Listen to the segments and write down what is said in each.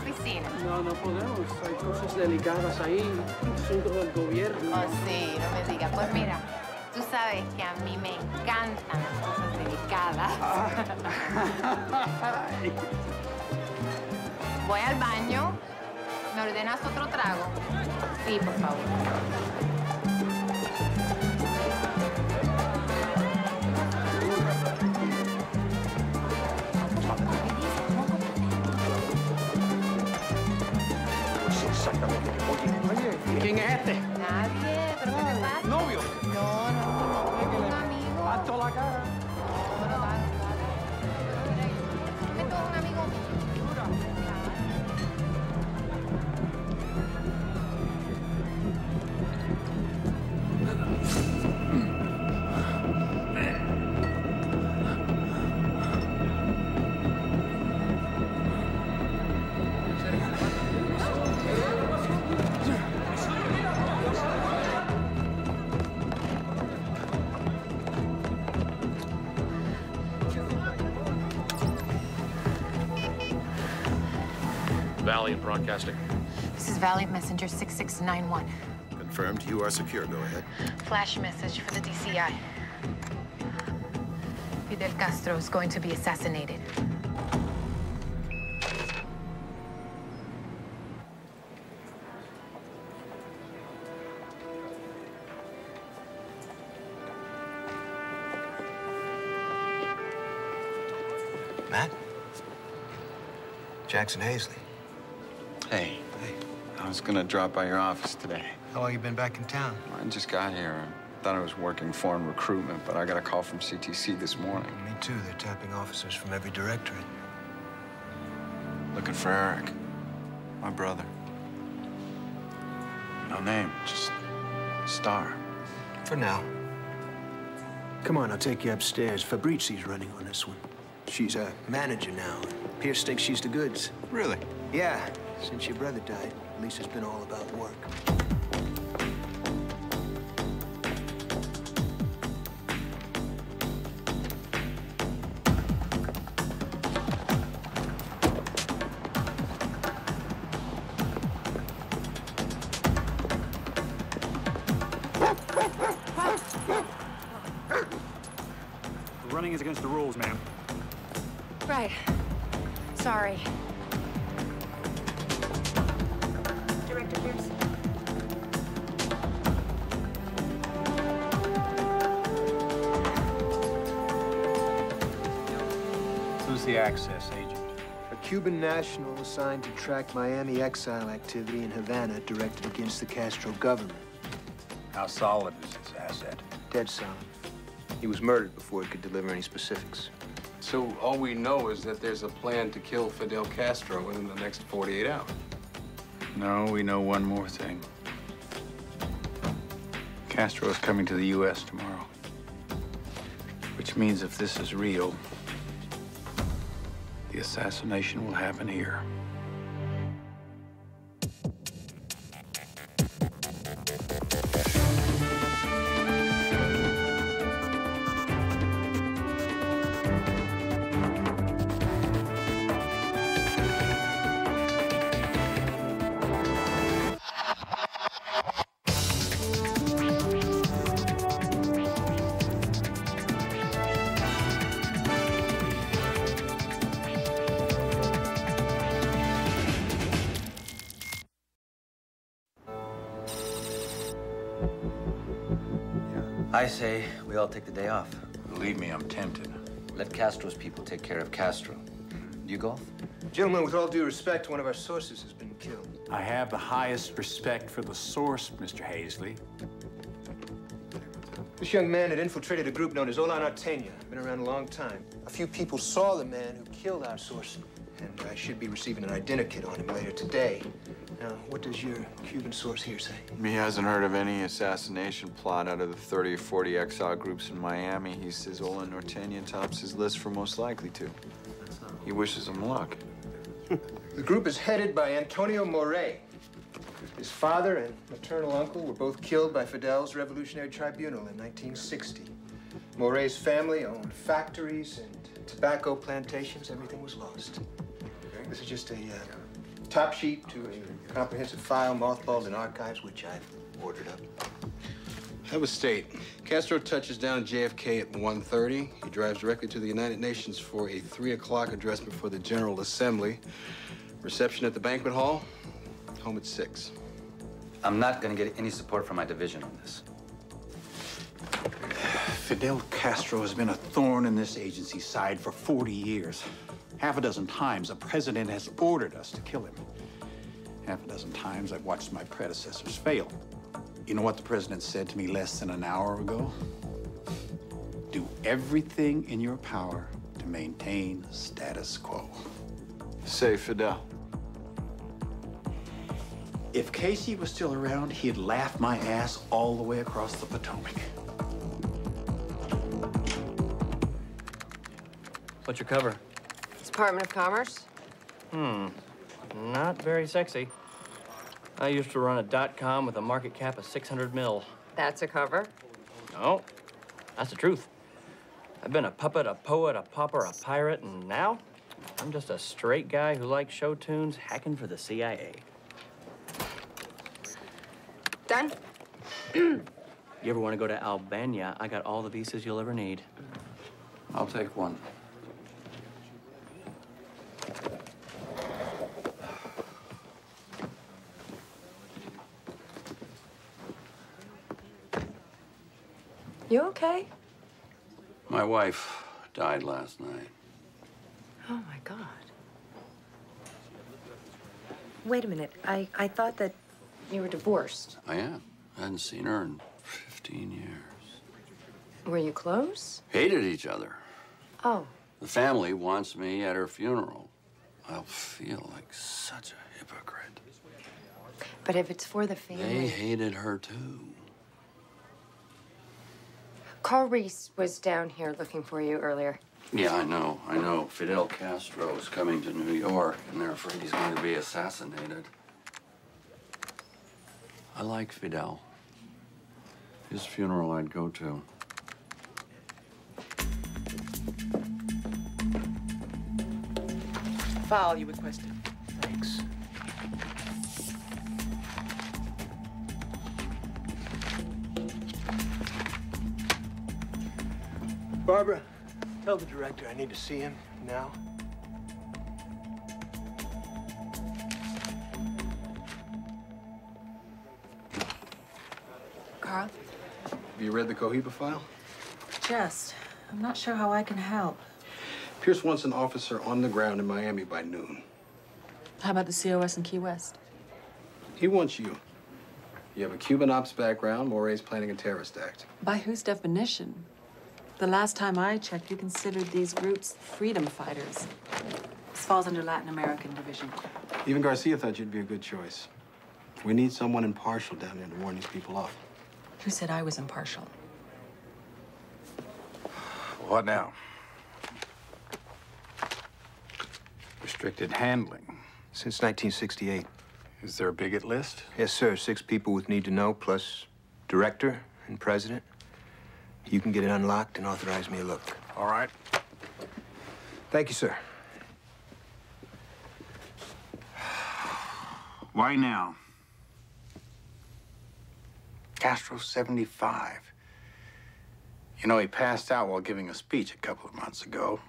oficina? No, no podemos. Hay cosas delicadas ahí, asuntos del gobierno. Oh, sí, no me digas. Pues mira, tú sabes que a mí me encantan las cosas delicadas. Voy al baño. ¿Me ordenas otro trago? Sí, por favor. Exactamente. Oye, ¿quién es este? Nadie, ¿pero qué te pasa? ¿Novio? No, es un amigo. Pato la cara. No, esto es un amigo mío. Valiant Broadcasting. This is Valiant Messenger 6691. Confirmed. You are secure. Go ahead. Flash message for the DCI. Fidel Castro is going to be assassinated. Matt? Jackson Hazley. Hey. Hey. I was gonna drop by your office today. How long you been back in town? I just got here. I thought I was working foreign recruitment, but I got a call from CTC this morning. Me too. They're tapping officers from every directorate. Looking for Eric, my brother. No name, just Star. For now. Come on, I'll take you upstairs. Fabrizi's running on this one. She's a manager now. Pierce thinks she's the goods. Really? Yeah. Since your brother died, Lisa's been all about work. Running is against the rules, ma'am. Right. Sorry. Director Pierce. Who's the access agent? A Cuban national assigned to track Miami exile activity in Havana directed against the Castro government. How solid is this asset? Dead solid. He was murdered before he could deliver any specifics. So all we know is that there's a plan to kill Fidel Castro within the next 48 hours. No, we know one more thing. Castro is coming to the U.S. tomorrow. Which means if this is real, the assassination will happen here. I say we all take the day off. Believe me, I'm tempted. Let Castro's people take care of Castro. You golf? Gentlemen, with all due respect, one of our sources has been killed. I have the highest respect for the source, Mr. Hazley. This young man had infiltrated a group known as Hola Norteña. Been around a long time. A few people saw the man who killed our source, and I should be receiving an identikit on him later today. Now, what does your Cuban source here say? He hasn't heard of any assassination plot out of the 30 or 40 exile groups in Miami. He says Hola Norteña tops his list for most likely to. He wishes him luck. The group is headed by Antonio Moret. His father and maternal uncle were both killed by Fidel's Revolutionary Tribunal in 1960. Moret's family owned factories and tobacco plantations. Everything was lost. This is just a top sheet to a comprehensive file mothballed in archives, which I've ordered up. Have a state. Castro touches down at JFK at 1:30. He drives directly to the United Nations for a 3 o'clock address before the General Assembly. Reception at the banquet hall. Home at 6. I'm not gonna get any support from my division on this. Fidel Castro has been a thorn in this agency's side for 40 years. Half a dozen times, the president has ordered us to kill him. Half a dozen times, I've watched my predecessors fail. You know what the president said to me less than an hour ago? Do everything in your power to maintain status quo. Say, Fidel. If Casey was still around, he'd laugh my ass all the way across the Potomac. What's your cover? Department of Commerce? Not very sexy. I used to run a .com with a market cap of 600 mil. That's a cover? No, that's the truth. I've been a puppet, a poet, a pauper, a pirate, and now I'm just a straight guy who likes show tunes hacking for the CIA. Done? You ever want to go to Albania? I got all the visas you'll ever need. I'll take one. You okay? My wife died last night. Oh, my God. Wait a minute. I thought that you were divorced. I am. I hadn't seen her in 15 years. Were you close? Hated each other. Oh. The family wants me at her funeral. I'll feel like such a hypocrite. But if it's for the family... They hated her, too. Carl Reese was down here looking for you earlier. Yeah, I know. Fidel Castro is coming to New York, and they're afraid he's going to be assassinated. I like Fidel. His funeral I'd go to. File you requested. Thanks. Barbara, tell the director I need to see him now. Carl? Have you read the Cohiba file? Just. I'm not sure how I can help. Pierce wants an officer on the ground in Miami by noon. How about the COS in Key West? He wants you. You have a Cuban ops background. Moray's planning a terrorist act. By whose definition? The last time I checked, you considered these groups freedom fighters. This falls under Latin American division. Even Garcia thought you'd be a good choice. We need someone impartial down there to warn these people off. Who said I was impartial? What now? Restricted handling. Since 1968. Is there a bigot list? Yes, sir. 6 people with need to know, plus director and president. You can get it unlocked and authorize me a look. All right. Thank you, sir. Why now? Castro's 75. You know, he passed out while giving a speech a couple of months ago.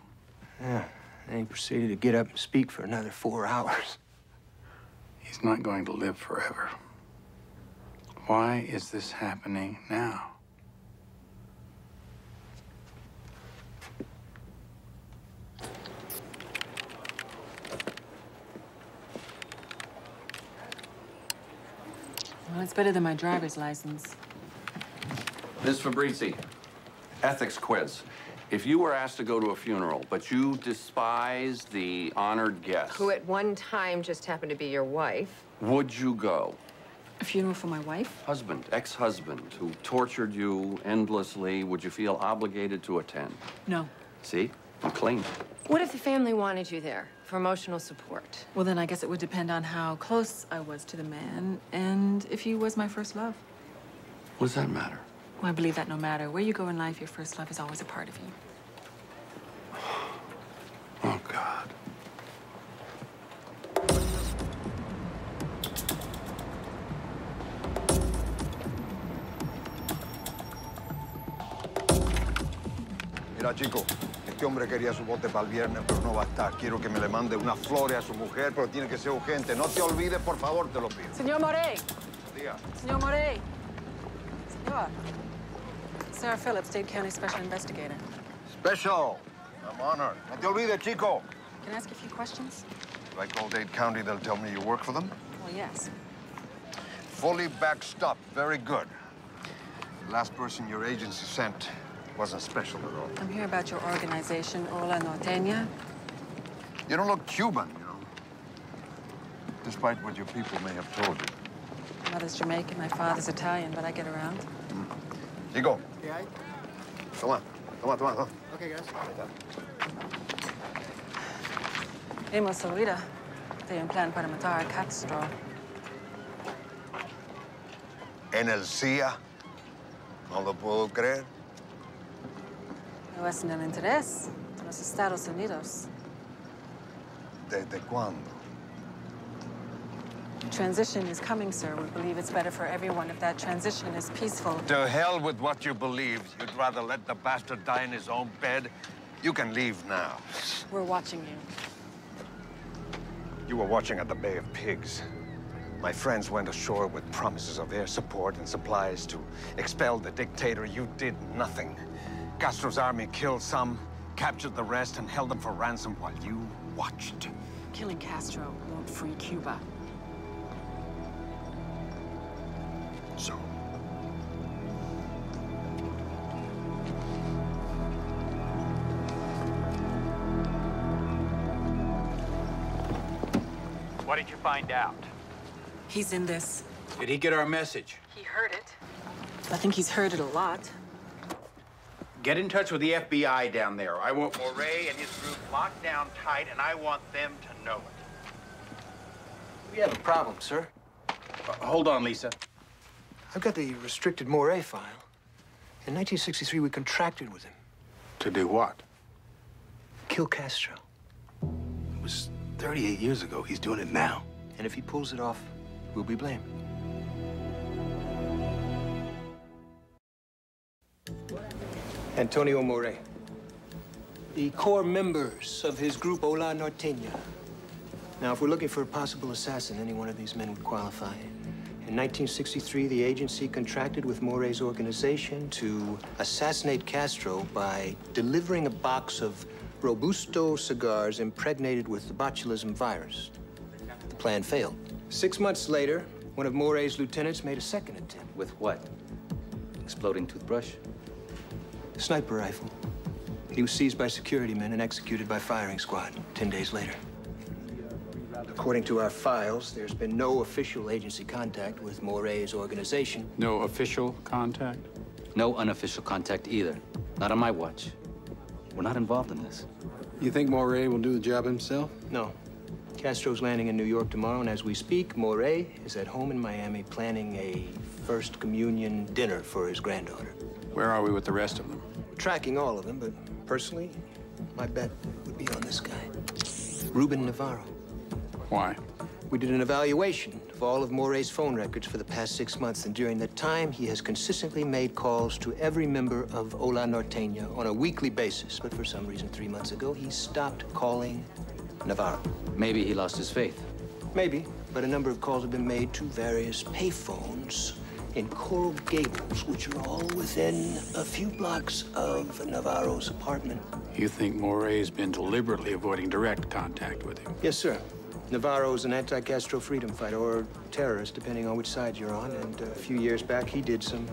Yeah, and he proceeded to get up and speak for another 4 hours. He's not going to live forever. Why is this happening now? Well, it's better than my driver's license. Ms. Fabrizi, ethics quiz. If you were asked to go to a funeral, but you despise the honored guest, Who at one time just happened to be your wife. would you go? A funeral for my wife? Husband, ex-husband, who tortured you endlessly, would you feel obligated to attend? No. See? I'm clean. What if the family wanted you there for emotional support? Well, then I guess it would depend on how close I was to the man and if he was my first love. What does that matter? Well, I believe that no matter where you go in life, your first love is always a part of you. Oh, God. Mira, chico, este hombre quería su bote para el viernes, pero no va a estar. Quiero que me le mande unas flores a su mujer, pero tiene que ser urgente. No te olvides, por favor, te lo pido. Señor Morey. Diga. Señor Morey. Señor. Sarah Phillips, Dade County Special Investigator. Special. I'm honored. No te olvides, chico. Can I ask you a few questions? If I call Dade County, they'll tell me you work for them? Well, yes. Fully backstopped. Very good. The last person your agency sent wasn't special at all. I'm here about your organization, Ola Norteña. You don't look Cuban, you know, despite what your people may have told you. My mother's Jamaican, my father's Italian, but I get around. Chico. Yeah. Toma. Okay, guys. Hemos oído de un plan para matar a Castro. En el CIA. No lo puedo creer. No es en el interés de los Estados Unidos. ¿Desde cuándo? Transition is coming, sir. We believe it's better for everyone if that transition is peaceful. To hell with what you believe. You'd rather let the bastard die in his own bed? You can leave now. We're watching you. You were watching at the Bay of Pigs. My friends went ashore with promises of air support and supplies to expel the dictator. You did nothing. Castro's army killed some, captured the rest, and held them for ransom while you watched. Killing Castro won't free Cuba. So? What did you find out? He's in this. Did he get our message? He heard it. I think he's heard it a lot. Get in touch with the FBI down there. I want Morey and his group locked down tight, and I want them to know it. We have a problem, sir. Hold on, Lisa. I've got the restricted Morey file. In 1963, we contracted with him. To do what? Kill Castro. It was 38 years ago. He's doing it now. And if he pulls it off, we'll be blamed. Antonio Morey. The core members of his group Ola Norteña. Now, if we're looking for a possible assassin, any one of these men would qualify. In 1963, the agency contracted with Morey's organization to assassinate Castro by delivering a box of Robusto cigars impregnated with the botulism virus. The plan failed. 6 months later, one of Morey's lieutenants made a second attempt. With what? Exploding toothbrush? Sniper rifle. He was seized by security men and executed by firing squad 10 days later. According to our files, there's been no official agency contact with Morey's organization. No official contact? No unofficial contact either. Not on my watch. We're not involved in this. You think Morey will do the job himself? No. Castro's landing in New York tomorrow, and as we speak, Morey is at home in Miami planning a First Communion dinner for his granddaughter. Where are we with the rest of them? We're tracking all of them, but personally, my bet would be on this guy, Ruben Navarro. Why? We did an evaluation of all of Morey's phone records for the past 6 months, and during that time, he has consistently made calls to every member of Ola Norteña on a weekly basis. But for some reason, 3 months ago, he stopped calling Navarro. Maybe he lost his faith. Maybe, but a number of calls have been made to various payphones in Coral Gables, which are all within a few blocks of Navarro's apartment. You think Morey's been deliberately avoiding direct contact with him? Yes, sir. Navarro is an anti-Castro freedom fighter, or terrorist, depending on which side you're on. And a few years back, he did some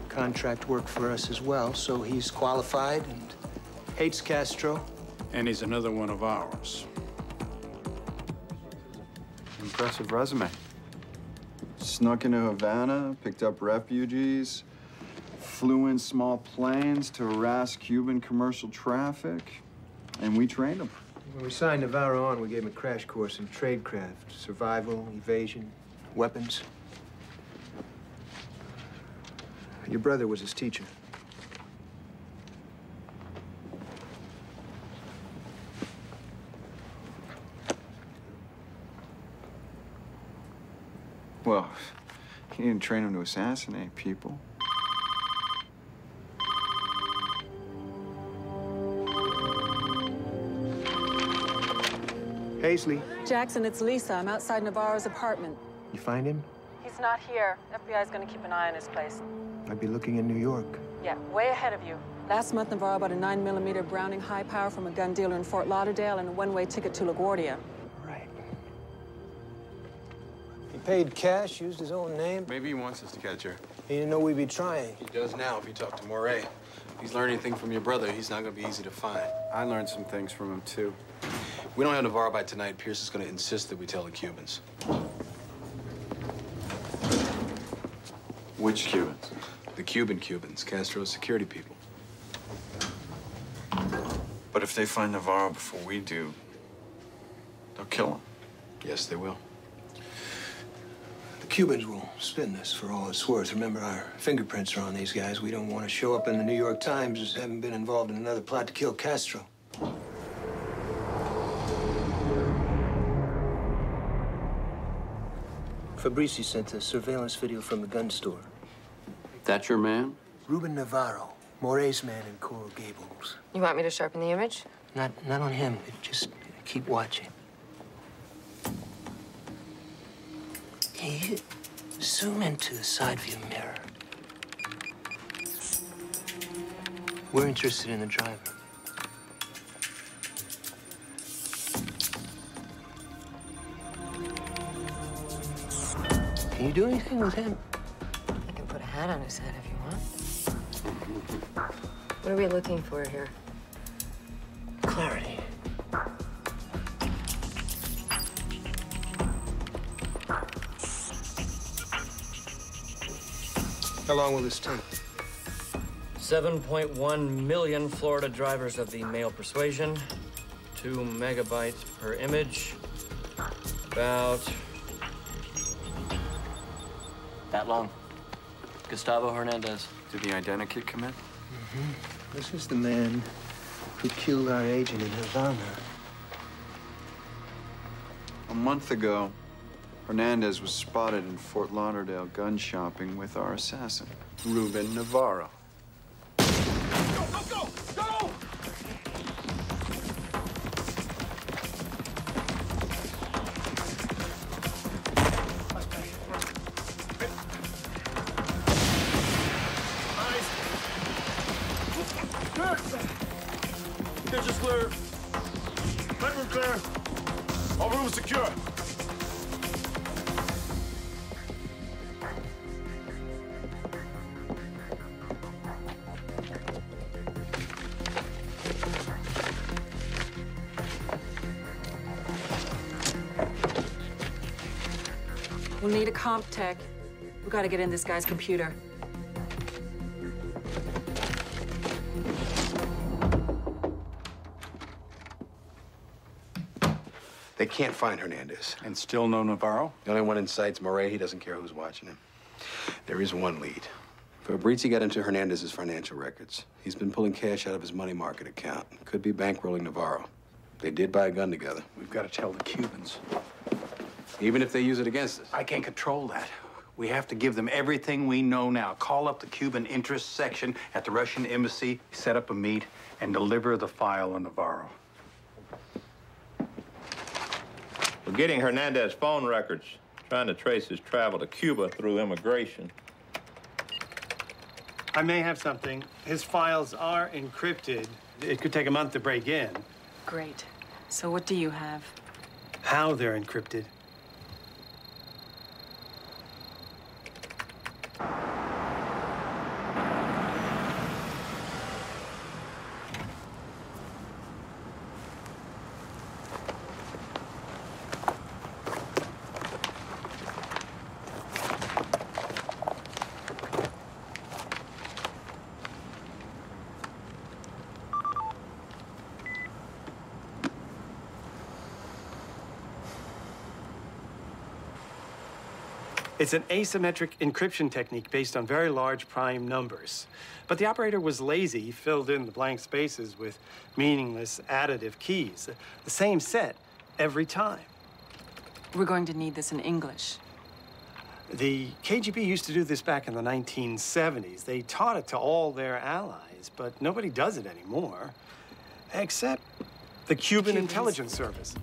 contract work for us as well. So he's qualified and hates Castro. And he's another one of ours. Impressive resume. Snuck into Havana, picked up refugees, flew in small planes to harass Cuban commercial traffic, and we trained him. When we signed Navarro on, we gave him a crash course in tradecraft, survival, evasion, weapons. Your brother was his teacher. Well, he didn't train him to assassinate people. Paisley, Jackson, it's Lisa. I'm outside Navarro's apartment. you find him? He's not here. FBI's gonna keep an eye on his place. I'd be looking in New York. Yeah, way ahead of you. Last month, Navarro bought a 9mm Browning high power from a gun dealer in Fort Lauderdale and a one-way ticket to LaGuardia. Right. He paid cash, used his own name. Maybe he wants us to catch her. He didn't know we'd be trying. He does now if you talk to Moray. If he's learned anything from your brother, he's not gonna be easy to find. I learned some things from him, too. If we don't have Navarro by tonight, Pierce is gonna insist that we tell the Cubans. Which Cubans? The Cubans, Castro's security people. But if they find Navarro before we do, they'll kill him. Yes, they will. The Cubans will spin this for all it's worth. Remember, our fingerprints are on these guys. We don't want to show up in the New York Times as having been involved in another plot to kill Castro. Fabrici sent a surveillance video from the gun store. That's your man? Ruben Navarro, Moray's man in Coral Gables. You want me to sharpen the image? Not on him. Just keep watching. Can you zoom into the side view mirror? We're interested in the driver. Can you do anything with him? I can put a hat on his head if you want. What are we looking for here? Clarity. How long will this take? 7.1 million Florida drivers of the male persuasion. 2 megabytes per image. About that long. Gustavo Hernandez. Did the identikit come in? This is the man who killed our agent in Havana. A month ago, Hernandez was spotted in Fort Lauderdale gun shopping with our assassin, Ruben Navarro. Go! Ditch is clear. Bedroom clear. All rooms secure. We'll need a comp tech. We gotta get in this guy's computer. They can't find Hernandez. And still no Navarro? The only one in sight's Moray. He doesn't care who's watching him. There is one lead. Fabrici got into Hernandez's financial records. He's been pulling cash out of his money market account. Could be bankrolling Navarro. They did buy a gun together. We've got to tell the Cubans. Even if they use it against us. I can't control that. We have to give them everything we know now. Call up the Cuban interest section at the Russian embassy, set up a meet, and deliver the file on Navarro. We're getting Hernandez's phone records, trying to trace his travel to Cuba through immigration. I may have something. His files are encrypted. It could take a month to break in. Great. So what do you have? How they're encrypted. It's an asymmetric encryption technique based on very large prime numbers. But the operator was lazy. He filled in the blank spaces with meaningless additive keys. The same set every time. We're going to need this in English. The KGB used to do this back in the 1970s. They taught it to all their allies, but nobody does it anymore, except the Cuban Intelligence Service.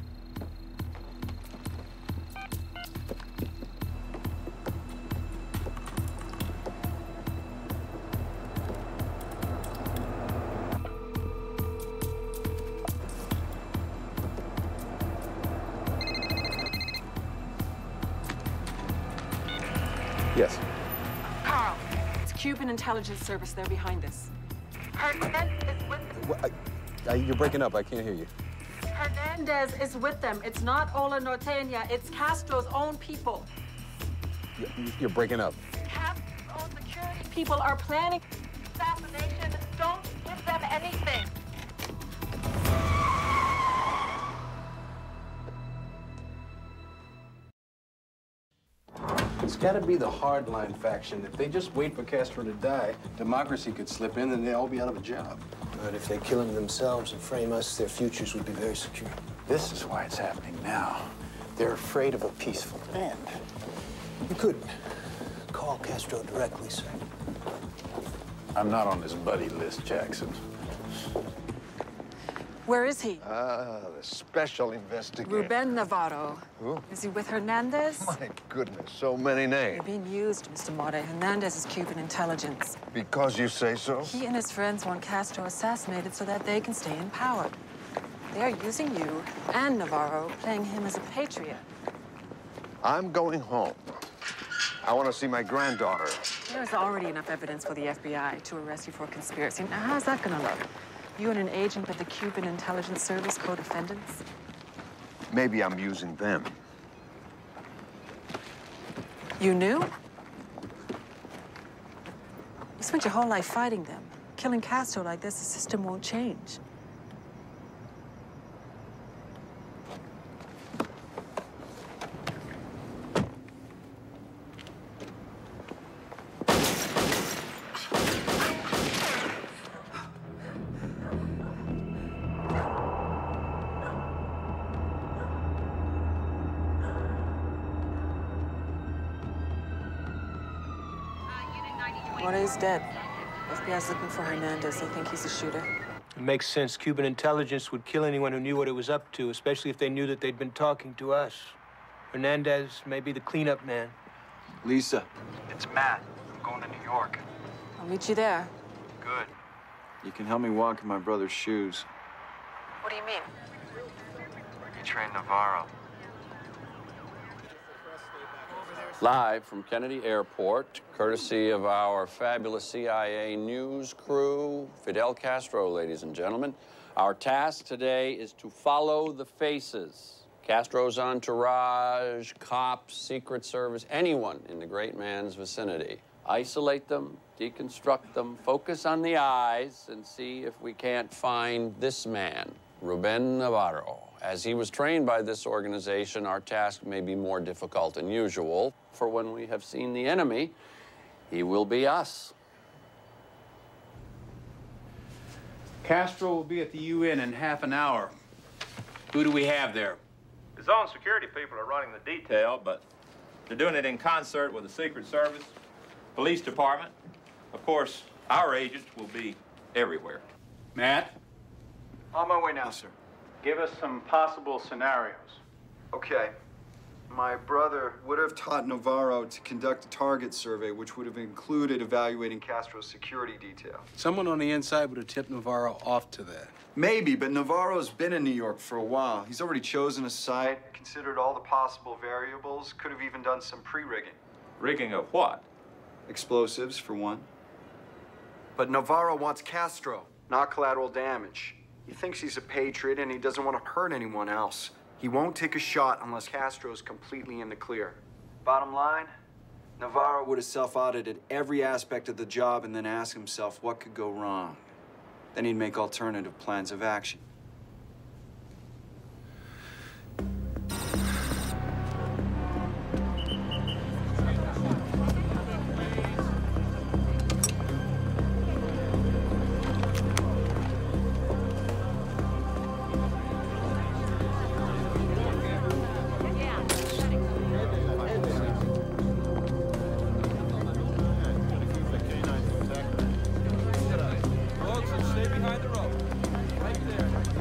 Yes. Carl, it's Cuban intelligence service. They're behind this. Hernandez is with them. You're breaking up. I can't hear you. Hernandez is with them. It's not Ola Norteña. It's Castro's own people. You're breaking up. Castro's own security people are planning assassination. Don't give them anything. It's got to be the hardline faction. If they just wait for Castro to die, democracy could slip in and they'll all be out of a job. But if they kill him themselves and frame us, their futures would be very secure. This is why it's happening now. They're afraid of a peaceful end. You could call Castro directly, sir. I'm not on this buddy list, Jackson. Where is he? The special investigator. Ruben Navarro. Who? Is he with Hernandez? My goodness, so many names. You're being used, Mr. More. Hernandez is Cuban intelligence. Because you say so? He and his friends want Castro assassinated so that they can stay in power. They are using you and Navarro, playing him as a patriot. I'm going home. I want to see my granddaughter. There's already enough evidence for the FBI to arrest you for conspiracy. Now, how's that gonna look? You and an agent of the Cuban intelligence service co-defendants? Maybe I'm using them. You knew? You spent your whole life fighting them. Killing Castro like this, the system won't change. Morey's dead. FBI's looking for Hernandez. They think he's the shooter. It makes sense. Cuban intelligence would kill anyone who knew what it was up to, especially if they knew that they'd been talking to us. Hernandez may be the cleanup man. Lisa. It's Matt. I'm going to New York. I'll meet you there. Good. You can help me walk in my brother's shoes. What do you mean? You trained Navarro. Live from Kennedy Airport, courtesy of our fabulous CIA news crew, Fidel Castro, ladies and gentlemen. Our task today is to follow the faces. Castro's entourage, cops, Secret Service, anyone in the great man's vicinity. Isolate them, deconstruct them, focus on the eyes, and see if we can't find this man, Ruben Navarro. As he was trained by this organization, our task may be more difficult than usual. For when we have seen the enemy, he will be us. Castro will be at the UN in half an hour. Who do we have there? His own security people are running the detail, but they're doing it in concert with the Secret Service, police department. Of course, our agents will be everywhere. Matt? On my way now, sir. Give us some possible scenarios. Okay. My brother would have taught Navarro to conduct a target survey, which would have included evaluating Castro's security detail. Someone on the inside would have tipped Navarro off to that. Maybe, but Navarro's been in New York for a while. He's already chosen a site, considered all the possible variables, could have even done some pre-rigging. Rigging of what? Explosives, for one. But Navarro wants Castro, not collateral damage. He thinks he's a patriot and he doesn't want to hurt anyone else. He won't take a shot unless Castro's completely in the clear. Bottom line, Navarro would have self-audited every aspect of the job and then asked himself what could go wrong. Then he'd make alternative plans of action. Stay behind the rope. Right there.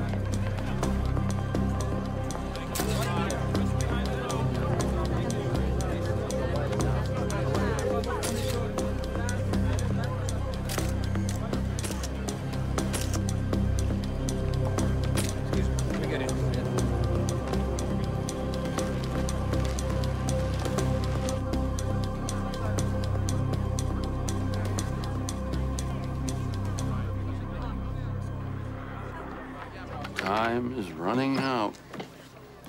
Time is running out.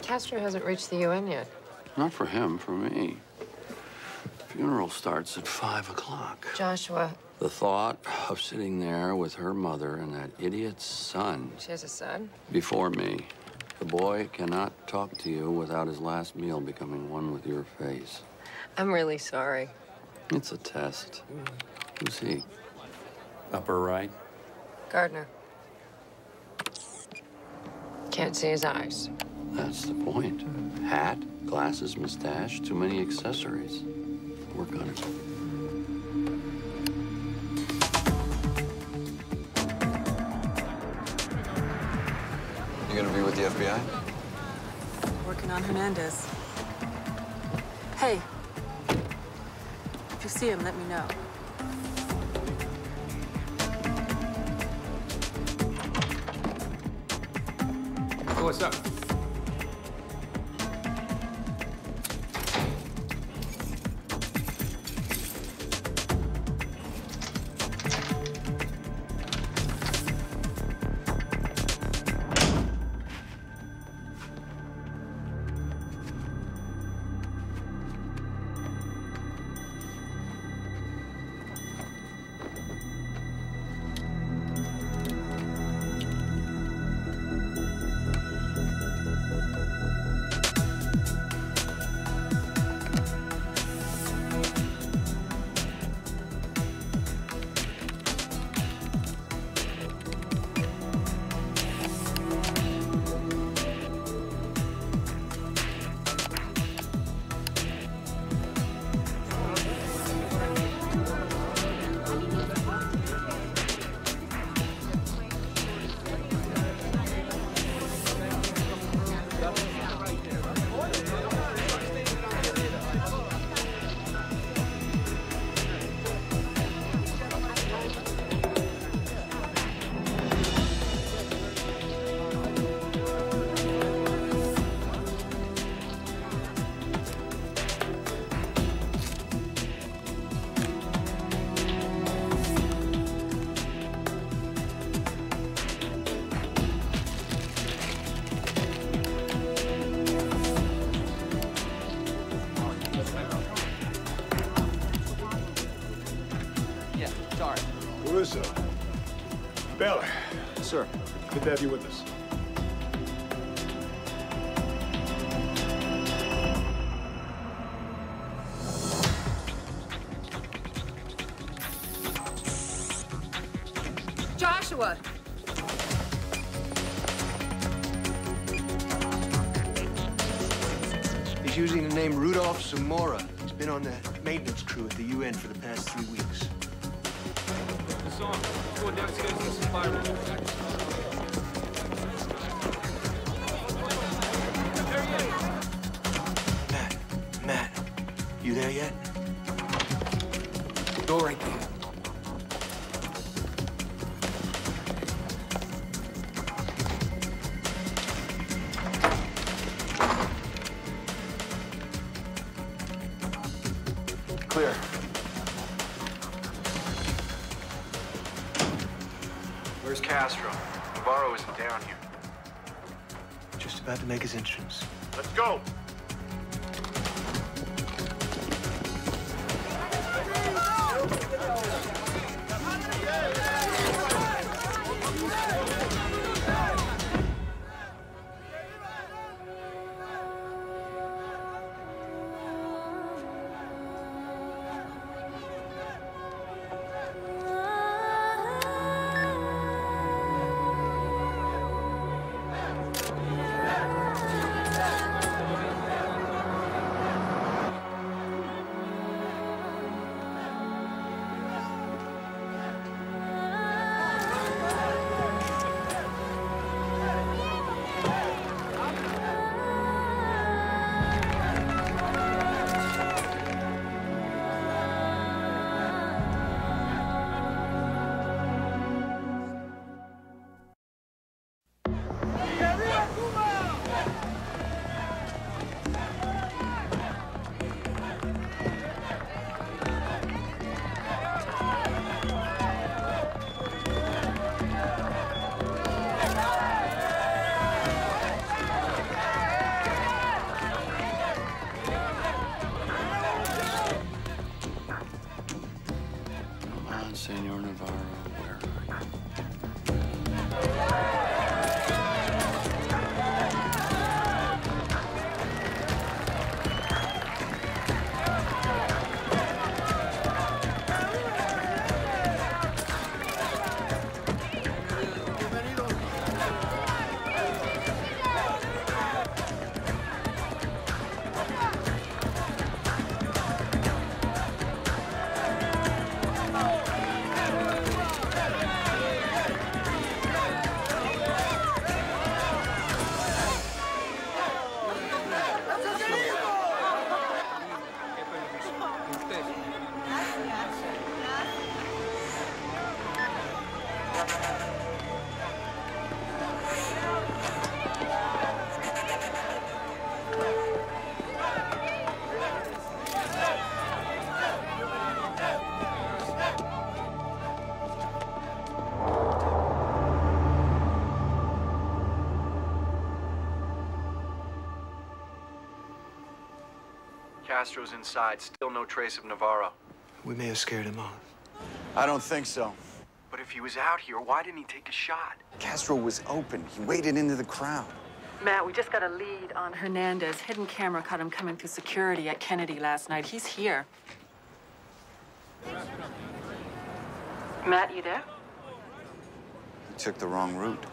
Castro hasn't reached the UN yet. Not for him, for me. Funeral starts at 5 o'clock. Joshua. The thought of sitting there with her mother and that idiot's son. She has a son? Before me. The boy cannot talk to you without his last meal becoming one with your face. I'm really sorry. It's a test. Who's he? Upper right? Gardner. Can't see his eyes. That's the point. Hat, glasses, mustache, too many accessories. Work on it. You gonna be with the FBI? Working on Hernandez. Hey, if you see him, let me know. So what's up? Baylor. Sir. Good to have you with us. Joshua! He's using the name Rudolph Zamora. He's been on the maintenance crew at the UN for the past 3 weeks. Going downstairs to the supply room. Matt, you there yet? Go right there. Clear. Where's Castro? Navarro isn't down here. Just about to make his entrance. Let's go. Castro's inside. Still no trace of Navarro. We may have scared him off. I don't think so. But if he was out here, why didn't he take a shot? Castro was open. He waded into the crowd. Matt, we just got a lead on Hernandez. Hidden camera caught him coming through security at Kennedy last night. He's here. Matt, you there? He took the wrong route.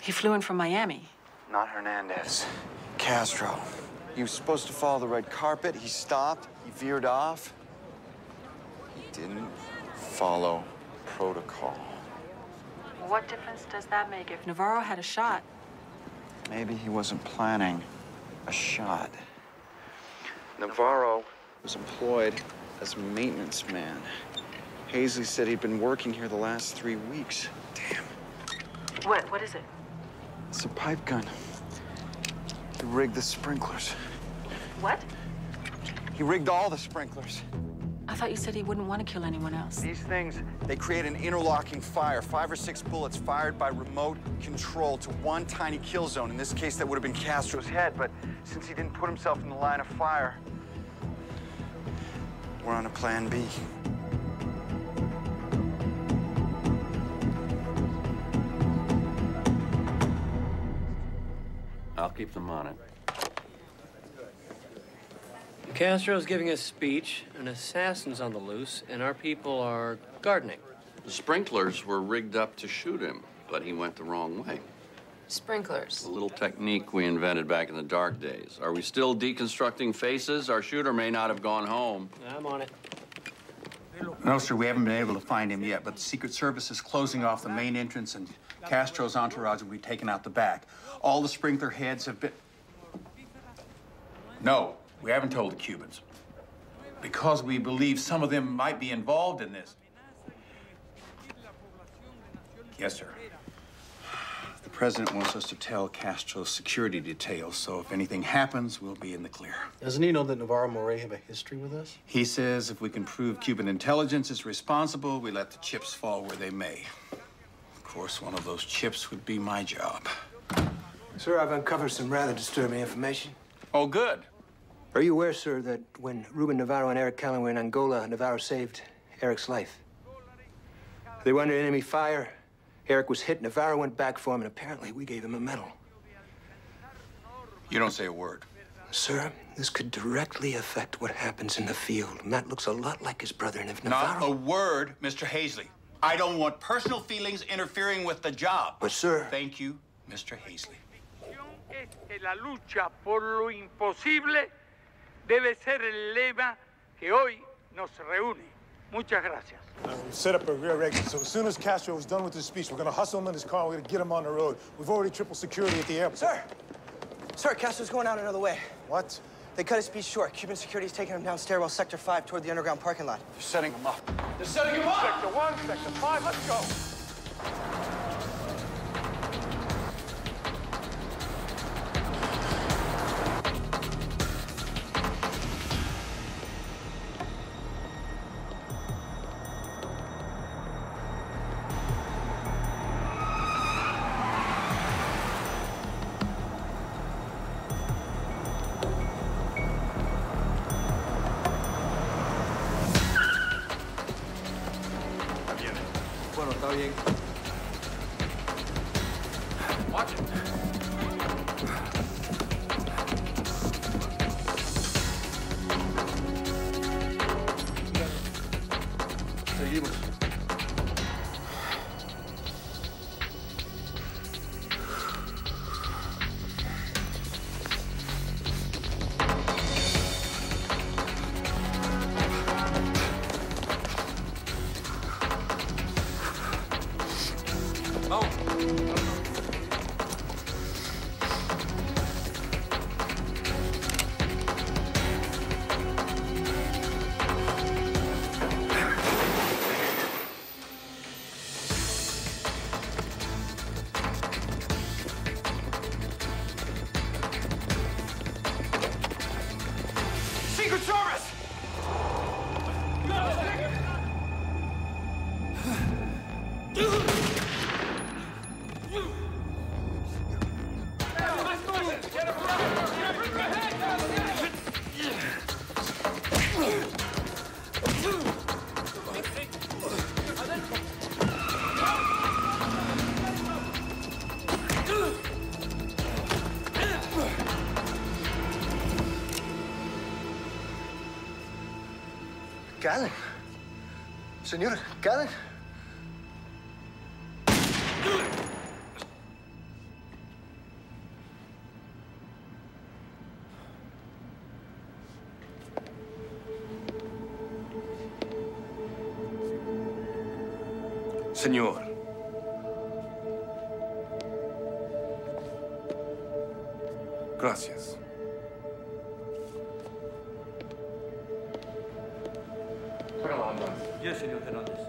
He flew in from Miami. Not Hernandez. Castro. He was supposed to follow the red carpet. He stopped. He veered off. He didn't follow protocol. What difference does that make? If Navarro had a shot, Maybe he wasn't planning a shot. Navarro was employed as a maintenance man. Hazley said he'd been working here the last 3 weeks. Damn. What is it? It's a pipe gun. He rigged the sprinklers. What? He rigged all the sprinklers. I thought you said he wouldn't want to kill anyone else. These things, they create an interlocking fire. 5 or 6 bullets fired by remote control to one tiny kill zone. In this case, that would have been Castro's head, but since he didn't put himself in the line of fire, we're on a plan B. I'll keep them on it. Castro's giving a speech, an assassin's on the loose, and our people are gardening. The sprinklers were rigged up to shoot him, but he went the wrong way. Sprinklers. A little technique we invented back in the dark days. Are we still deconstructing faces? Our shooter may not have gone home. I'm on it. No, sir, we haven't been able to find him yet, but the Secret Service is closing off the main entrance, and Castro's entourage will be taken out the back. All the sprinkler heads have been... No, we haven't told the Cubans. Because we believe some of them might be involved in this. Yes, sir. The president wants us to tell Castro's security details, so if anything happens, we'll be in the clear. Doesn't he know that Navarro Moray have a history with us? He says if we can prove Cuban intelligence is responsible, we let the chips fall where they may. Of course, one of those chips would be my job. Sir, I've uncovered some rather disturbing information. Oh, good. Are you aware, sir, that when Ruben Navarro and Eric Callen were in Angola, Navarro saved Eric's life? They were under enemy fire. Eric was hit, Navarro went back for him, and apparently we gave him a medal. You don't say a word. Sir, this could directly affect what happens in the field. Matt looks a lot like his brother, and if Navarro... Not a word, Mr. Hazley. I don't want personal feelings interfering with the job. But, sir... Thank you, Mr. Hazley. Es que la lucha por lo imposible debe ser el lema que hoy nos reúne. Muchas gracias. We've set up a rear exit, so as soon as Castro is done with his speech, we're gonna hustle him in his car and we're gonna get him on the road. We've already tripled security at the airport. Sir, Castro's going out another way. What? They cut his speech short. Cuban security's taking him down stairwell sector 5 toward the underground parking lot. They're setting him up. They're setting him up! Sector 1, sector 5, let's go. Bueno, está bien. Watch it. Seguimos. Secret Service! Gallen. Senor Gallen. Senor. Gracias. Yes, Senor Hernandez.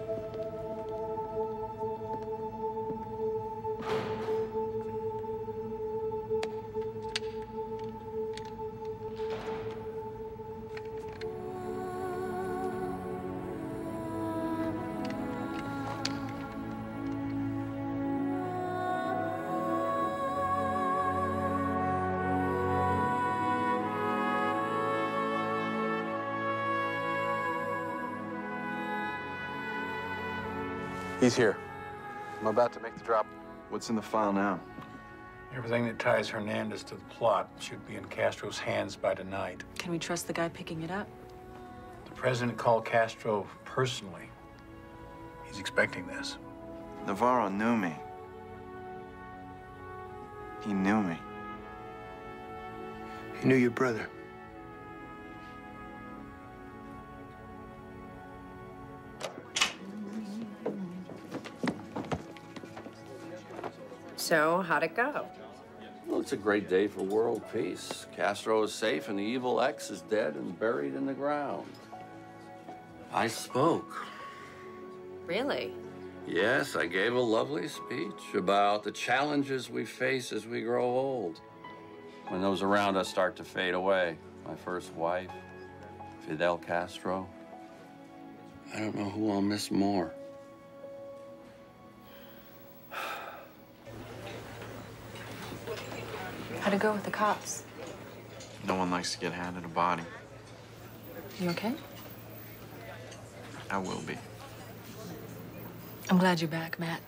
He's here. I'm about to make the drop. What's in the file now? Everything that ties Hernandez to the plot should be in Castro's hands by tonight. Can we trust the guy picking it up? The president called Castro personally. He's expecting this. Navarro knew me. He knew me. He knew your brother. So, how'd it go? Well, it's a great day for world peace. Castro is safe and the evil ex is dead and buried in the ground. I spoke. Really? Yes, I gave a lovely speech about the challenges we face as we grow old. When those around us start to fade away. My first wife, Fidel Castro. I don't know who I'll miss more. How'd it go with the cops? No one likes to get handed a body. You okay? I will be. I'm glad you're back, Matt.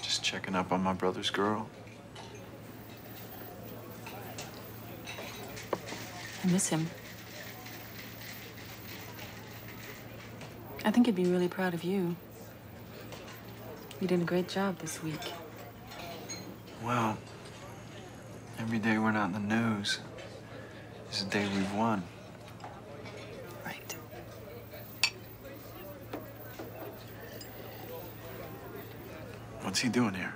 Just checking up on my brother's girl. I miss him. I think he'd be really proud of you. You did a great job this week. Well, every day we're not in the news is a day we've won. Right. What's he doing here?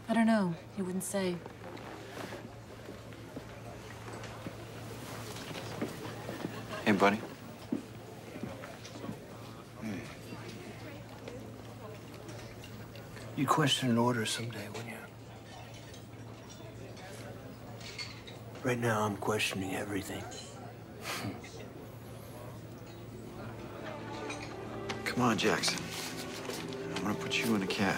I don't know. He wouldn't say. Hey, buddy. You'd question an order someday, wouldn't you? Right now, I'm questioning everything. Come on, Jackson. I'm gonna put you in a cab.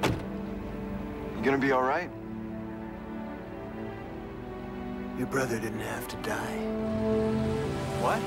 You gonna be all right? Your brother didn't have to die. What?